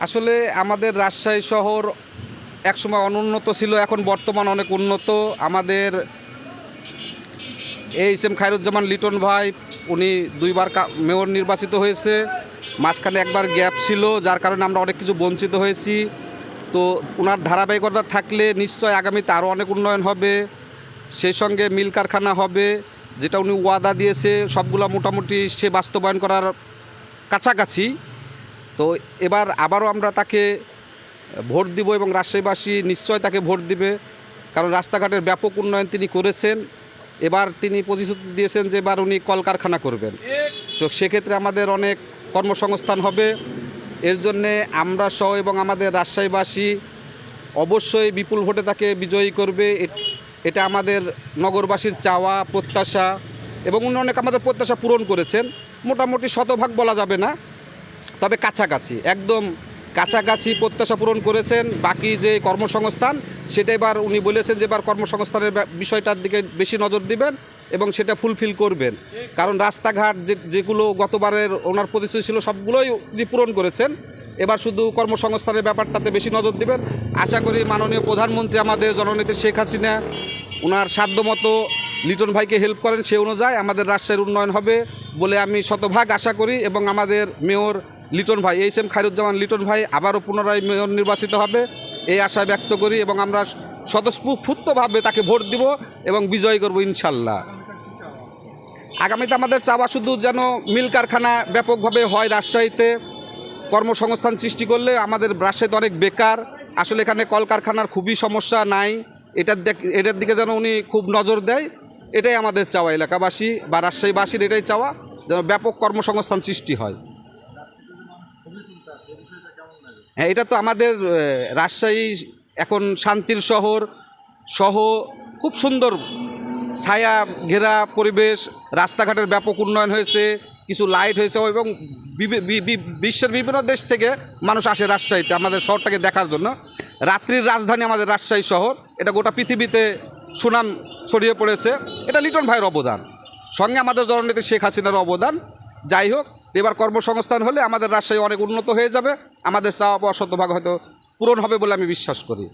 আসলে আমাদের রাজশাহী শহর একসময় অনুন্নত ছিল, এখন বর্তমান অনেক উন্নত। আমাদের এইচ এম খায়রুজ্জামান লিটন ভাই উনি দুইবার মেয়র নির্বাচিত হয়েছে। মাঝখানে একবার গ্যাপ ছিল, যার কারণে আমরা অনেক কিছু বঞ্চিত হয়েছি। তো ওনার ধারাবাহিকতা থাকলে নিশ্চয় আগামীতে আরও অনেক উন্নয়ন হবে। সেই সঙ্গে মিল কারখানা হবে, যেটা উনি ওয়াদা দিয়েছে সবগুলো মোটামুটি সে বাস্তবায়ন করার কাছাকাছি। তো এবার আবারও আমরা তাকে ভোট দিব এবং রাজশাহীবাসী নিশ্চয় তাকে ভোট দিবে, কারণ রাস্তাঘাটের ব্যাপক উন্নয়ন তিনি করেছেন। এবার তিনি প্রতিশ্রুতি দিয়েছেন যে এবার উনি কলকারখানা করবেন। তো সেক্ষেত্রে আমাদের অনেক কর্মসংস্থান হবে। এর জন্যে আমরা সহ এবং আমাদের রাজশাহীবাসী অবশ্যই বিপুল ভোটে তাকে বিজয়ী করবে। এটা আমাদের নগরবাসীর চাওয়া প্রত্যাশা, এবং উনি অনেক আমাদের প্রত্যাশা পূরণ করেছেন। মোটামুটি শতভাগ বলা যাবে না, তবে কাছাকাছি, একদম কাছাকাছি প্রত্যাশা পূরণ করেছেন। বাকি যে কর্মসংস্থান সেটা এবার উনি বলেছেন যে এবার কর্মসংস্থানের বিষয়টার দিকে বেশি নজর দিবেন এবং সেটা ফুলফিল করবেন। কারণ রাস্তাঘাট যেগুলো গতবারের ওনার প্রতিশ্রুতি ছিল সবগুলোই উনি পূরণ করেছেন। এবার শুধু কর্মসংস্থানের ব্যাপারটাতে বেশি নজর দিবেন। আশা করি মাননীয় প্রধানমন্ত্রী আমাদের জননেত্রী শেখ হাসিনা ওনার সাধ্যমতো লিটন ভাইকে হেল্প করেন, সে অনুযায়ী আমাদের রাজশাহীর উন্নয়ন হবে বলে আমি শতভাগ আশা করি। এবং আমাদের মেয়র লিটন ভাই, এইচ এম খায়রুজ্জামান লিটন ভাই আবারও পুনরায় মেয়র নির্বাচিত হবে এই আশা ব্যক্ত করি, এবং আমরা স্বতঃস্ফূর্তভাবে তাকে ভোট দিব এবং বিজয় করব ইনশাল্লাহ। আগামীতে আমাদের চাওয়া শুধু যেন মিল কারখানা ব্যাপকভাবে হয় রাজশাহীতে। কর্মসংস্থান সৃষ্টি করলে আমাদের রাজশাহীতে অনেক বেকার, আসলে এখানে কলকারখানার খুবই সমস্যা নাই। এটার দিকে যেন উনি খুব নজর দেয়, এটাই আমাদের চাওয়া। এলাকাবাসী বা রাজশাহীবাসীর এটাই চাওয়া, যেন ব্যাপক কর্মসংস্থান সৃষ্টি হয়। হ্যাঁ, এটা তো আমাদের রাজশাহী এখন শান্তির শহর সহ খুব সুন্দর ছায়া ঘেরা পরিবেশ, রাস্তাঘাটের ব্যাপক উন্নয়ন হয়েছে, কিছু লাইট হয়েছে, এবং বিশ্বের বিভিন্ন দেশ থেকে মানুষ আসে রাজশাহীতে আমাদের শহরটাকে দেখার জন্য। রাত্রির রাজধানী আমাদের রাজশাহী শহর, এটা গোটা পৃথিবীতে সুনাম ছড়িয়ে পড়েছে। এটা লিটন ভাইয়ের অবদান, সঙ্গে আমাদের জননেত্রী শেখ হাসিনার অবদান। যাই হোক, এবার কর্মসংস্থান হলে আমাদের রাজশাহী অনেক উন্নত হয়ে যাবে, আমাদের চাওয়া পাওয়া শতভাগ হয়তো পূরণ হবে বলে আমি বিশ্বাস করি।